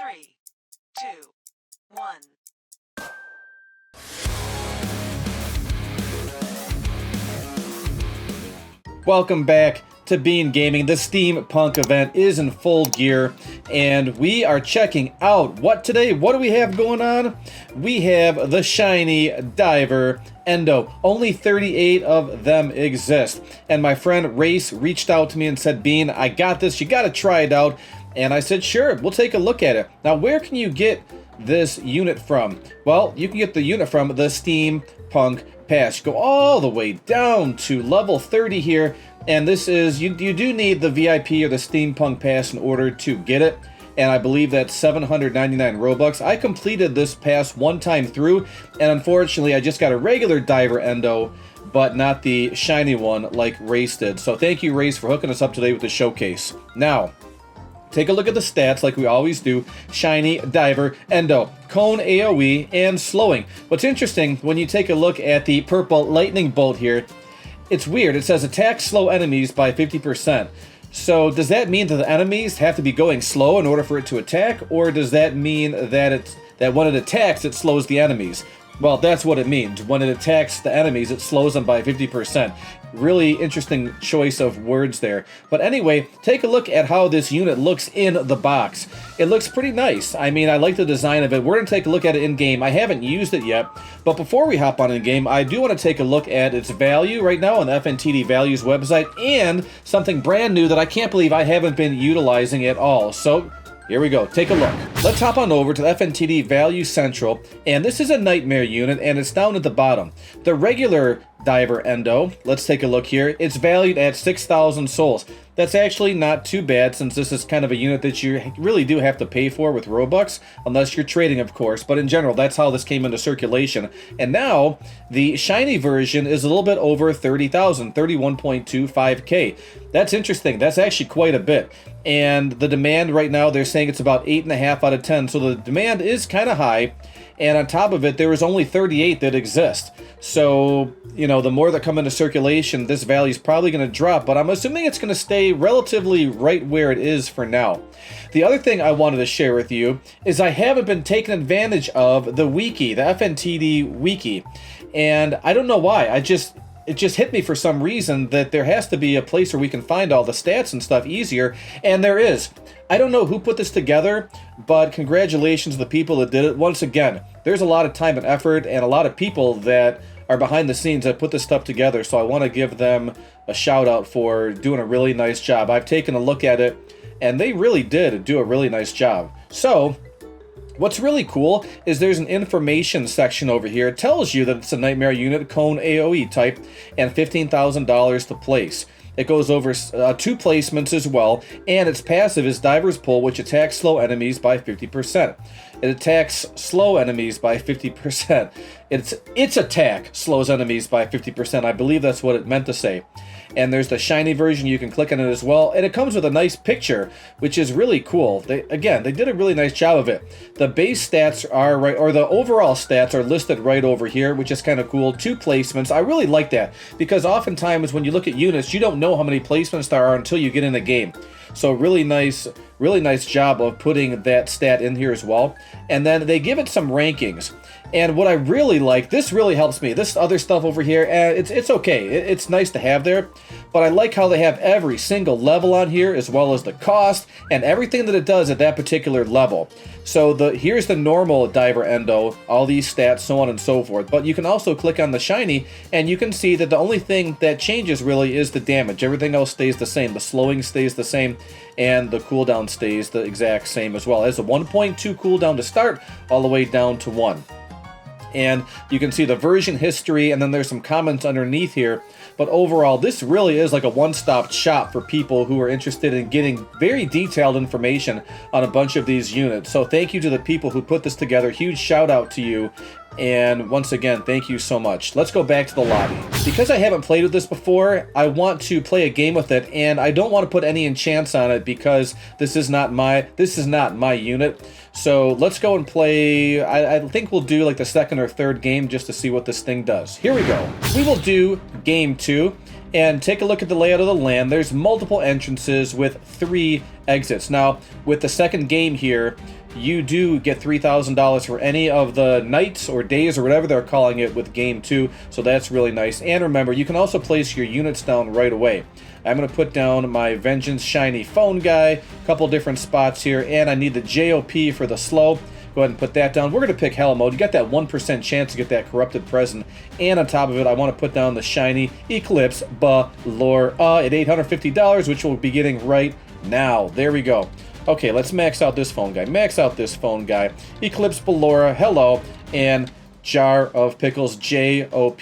3, 2, 1. Welcome back to Bean Gaming. The Steampunk event is in full gear, and we are checking out what today. What do we have going on? We have the shiny diver Endo. Only 38 of them exist, and my friend Race reached out to me and said, Bean, I got this, you gotta try it out. And I said, sure, we'll take a look at it. Now, where can you get this unit from? Well, you can get the unit from the Steampunk Pass. You go all the way down to level 30 here, and this is, you do need the VIP or the Steampunk Pass in order to get it, and I believe that's 799 Robux. I completed this pass one time through, and unfortunately I just got a regular diver Endo, but not the shiny one like Race did. So thank you, Race, for hooking us up today with the showcase. Now, take a look at the stats like we always do. Shiny, Diver, Endo, Cone AoE, and Slowing. What's interesting, when you take a look at the purple lightning bolt here, it's weird. It says attack slow enemies by 50%. So does that mean that the enemies have to be going slow in order for it to attack? Or does that mean that when it attacks, it slows the enemies? Well, that's what it means. When it attacks the enemies, it slows them by 50%. Really interesting choice of words there. But anyway, take a look at how this unit looks in the box. It looks pretty nice. I mean, I like the design of it. We're going to take a look at it in-game. I haven't used it yet, but before we hop on in-game, I do want to take a look at its value right now on the Fntd Values website, and something brand new that I can't believe I haven't been utilizing at all. So here we go, take a look. Let's hop on over to the Fntd Value Central, and this is a Nightmare unit, and it's down at the bottom. The regular Diver Endo, let's take a look here, it's valued at 6,000 souls. That's actually not too bad, since this is kind of a unit that you really do have to pay for with Robux, unless you're trading, of course, but in general, that's how this came into circulation. And now, the shiny version is a little bit over 30,000, 31.25k. That's interesting, that's actually quite a bit. And the demand right now, they're saying it's about 8.5 out of 10, so the demand is kind of high. And on top of it, there is only 38 that exist. So, you know, the more that come into circulation, this value is probably going to drop, but I'm assuming it's going to stay relatively right where it is for now. The other thing I wanted to share with you is I haven't been taking advantage of the wiki, the Fntd wiki. And I don't know why. It just hit me for some reason that there has to be a place where we can find all the stats and stuff easier, and there is. I don't know who put this together, but congratulations to the people that did it. Once again, there's a lot of time and effort and a lot of people that are behind the scenes that put this stuff together, so I want to give them a shout out for doing a really nice job. I've taken a look at it, and they really did do a really nice job. So what's really cool is there's an information section over here. It tells you that it's a Nightmare unit, Cone AoE type, and $15,000 to place. It goes over 2 placements as well, and its passive is Diver's Pull, which attacks slow enemies by 50%. It attacks slow enemies by 50%. Its attack slows enemies by 50%. I believe that's what it meant to say. And there's the shiny version, you can click on it as well, and it comes with a nice picture, which is really cool. They did a really nice job of it. The base stats are right, or the overall stats are listed right over here, which is kind of cool. 2 placements. I really like that, because oftentimes when you look at units, you don't know how many placements there are until you get in the game. So really nice job of putting that stat in here as well. And then they give it some rankings. And what I really like, this really helps me. This other stuff over here, it's okay. It's nice to have there. But I like how they have every single level on here, as well as the cost and everything that it does at that particular level. So here's the normal Diver Endo, all these stats, so on and so forth. But you can also click on the shiny, and you can see that the only thing that changes really is the damage. Everything else stays the same. The slowing stays the same, and the cooldown stays the exact same as well. It has a 1.2 cooldown to start, all the way down to 1. And you can see the version history, and then there's some comments underneath here. But overall, this really is like a one-stop shop for people who are interested in getting very detailed information on a bunch of these units. So thank you to the people who put this together. Huge shout out to you. And once again, thank you so much. Let's go back to the lobby. Because I haven't played with this before, I want to play a game with it, and I don't want to put any enchants on it because this is not my unit. So let's go and play. I think we'll do like the second or third game just to see what this thing does. Here we go. We will do game 2. And take a look at the layout of the land. There's multiple entrances with 3 exits. Now, with the second game here, you do get $3,000 for any of the nights or days or whatever they're calling it with Game 2, so that's really nice. And remember, you can also place your units down right away. I'm going to put down my Vengeance Shiny Phone Guy, a couple different spots here, and I need the JOP for the slow. Go ahead and put that down. We're going to pick Hell Mode. You got that 1% chance to get that Corrupted Present. And on top of it, I want to put down the Shiny Eclipse Balor at $850, which we'll be getting right now. There we go. Okay, let's max out this phone guy. Max out this phone guy. Eclipse Balor, hello, and Jar of Pickles, JOP.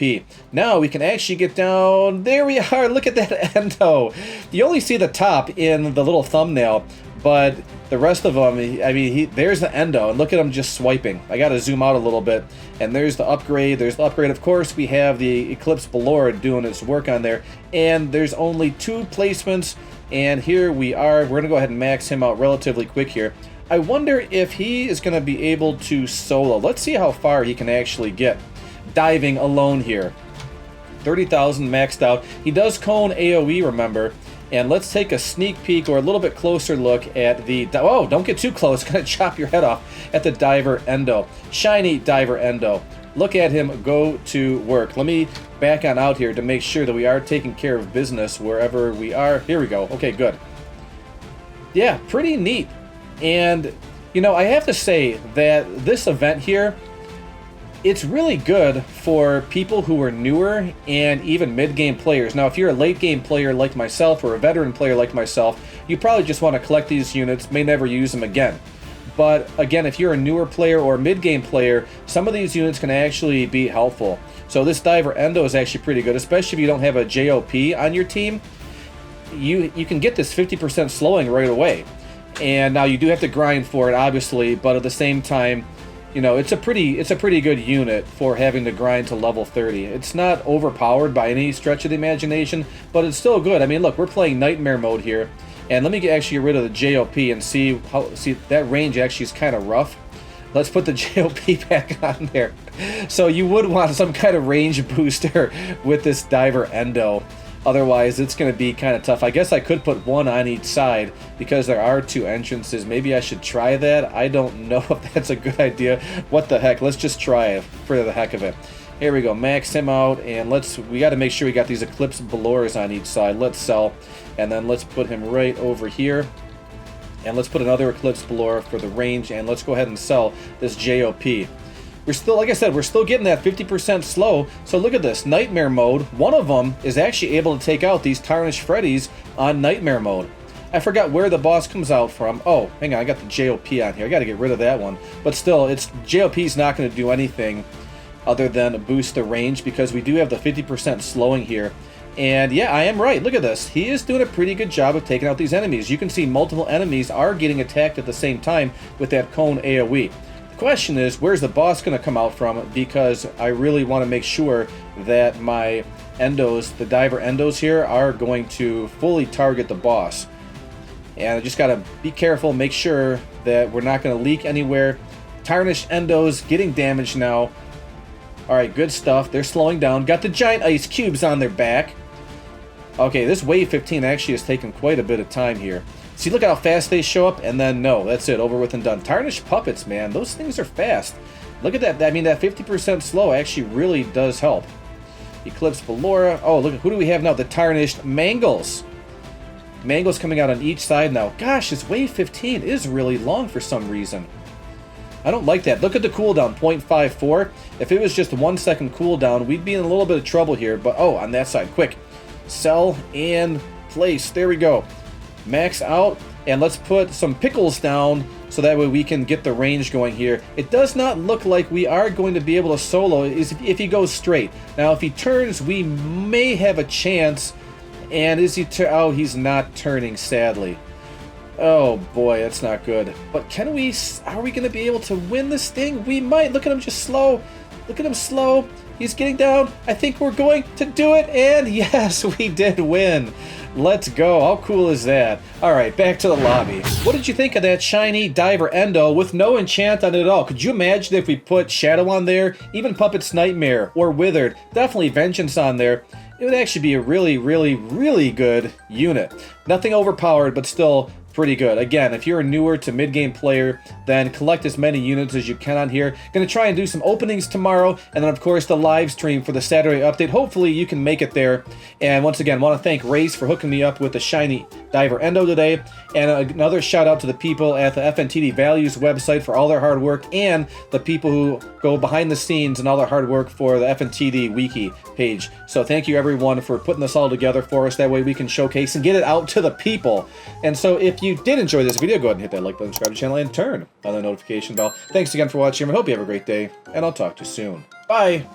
Now we can actually get down. There we are. Look at that Endo. You only see the top in the little thumbnail, but the rest of them, I mean, there's the Endo, and look at him just swiping. I got to zoom out a little bit, and there's the upgrade. There's the upgrade. Of course, we have the Eclipse Balor doing its work on there, and there's only 2 placements, and here we are. We're going to go ahead and max him out relatively quick here. I wonder if he is going to be able to solo. Let's see how far he can actually get. Diving alone here. 30,000 maxed out. He does cone AoE, remember. And let's take a sneak peek or a little bit closer look at the... Oh, don't get too close. Gonna chop your head off at the Diver Endo. Shiny Diver Endo. Look at him go to work. Let me back on out here to make sure that we are taking care of business wherever we are. Here we go. Okay, good. Yeah, pretty neat. And, you know, I have to say that this event here, it's really good for people who are newer and even mid-game players. Now, if you're a late-game player like myself or a veteran player like myself, you probably just want to collect these units, may never use them again. But, again, if you're a newer player or a mid-game player, some of these units can actually be helpful. So this Diver Endo is actually pretty good, especially if you don't have a JOP on your team. You can get this 50% slowing right away. And now you do have to grind for it, obviously, but at the same time, you know, it's a pretty good unit for having to grind to level 30. It's not overpowered by any stretch of the imagination, but it's still good. I mean, look, we're playing Nightmare mode here, and let me actually get rid of the JOP and see that range actually is kind of rough. Let's put the JOP back on there. So you would want some kind of range booster with this Diver Endo. Otherwise, it's going to be kind of tough. I guess I could put 1 on each side because there are 2 entrances. Maybe I should try that. I don't know if that's a good idea. What the heck? Let's just try it for the heck of it. Here we go. Max him out, and we got to make sure we got these Eclipse Balors on each side. Let's sell, and then let's put him right over here. And let's put another Eclipse Balor for the range, and let's go ahead and sell this JOP. We're still, like I said, we're still getting that 50% slow. So look at this, Nightmare mode. One of them is actually able to take out these Tarnished Freddies on Nightmare mode. I forgot where the boss comes out from. Oh, hang on, I got the JOP on here. I got to get rid of that one. But still, JOP's not going to do anything other than boost the range because we do have the 50% slowing here. And yeah, I am right. Look at this. He is doing a pretty good job of taking out these enemies. You can see multiple enemies are getting attacked at the same time with that cone AoE. The question is, where's the boss going to come out from? Because I really want to make sure that my Endos, the Diver Endos here, are going to fully target the boss. And I just got to be careful, make sure that we're not going to leak anywhere. Tarnished Endos getting damaged now. Alright, good stuff. They're slowing down. Got the giant ice cubes on their back. Okay, this wave 15 actually has taken quite a bit of time here. See, look at how fast they show up, and then no, that's it, over with and done. Tarnished Puppets, man, those things are fast. Look at that. I mean, that 50% slow actually really does help. Eclipse Balora. Oh, look, who do we have now? The Tarnished Mangles. Mangles coming out on each side now. Gosh, this wave 15 is really long for some reason. I don't like that. Look at the cooldown, 0.54. If it was just a 1 second cooldown, we'd be in a little bit of trouble here. But, oh, on that side, quick. Sell and place. There we go. Max out, and let's put some pickles down so that way we can get the range going here. It does not look like we are going to be able to solo if he goes straight. Now, if he turns, we may have a chance. And is he oh, he's not turning, sadly. Oh boy, that's not good. But are we going to be able to win this thing? We might. Look at him just slow. Look at him slow. He's getting down. I think we're going to do it. And yes, we did win. Let's go. How cool is that? Alright, back to the lobby. What did you think of that shiny Diver Endo with no enchant on it at all? Could you imagine if we put Shadow on there, even Puppet's Nightmare, or Withered, definitely Vengeance on there? It would actually be a really, really, really good unit. Nothing overpowered, but still pretty good. Again, if you're a newer to mid-game player, then collect as many units as you can on here. Gonna try and do some openings tomorrow, and then of course the live stream for the Saturday update. Hopefully you can make it there. And once again, want to thank Race for hooking me up with the shiny Diver Endo today, and another shout out to the people at the Fntd Values website for all their hard work, and the people who go behind the scenes and all their hard work for the Fntd Wiki Page. So thank you everyone for putting this all together for us. That way we can showcase and get it out to the people. And so if you did enjoy this video, go ahead and hit that like button, subscribe to the channel, and turn on the notification bell. Thanks again for watching. I hope you have a great day, and I'll talk to you soon. Bye!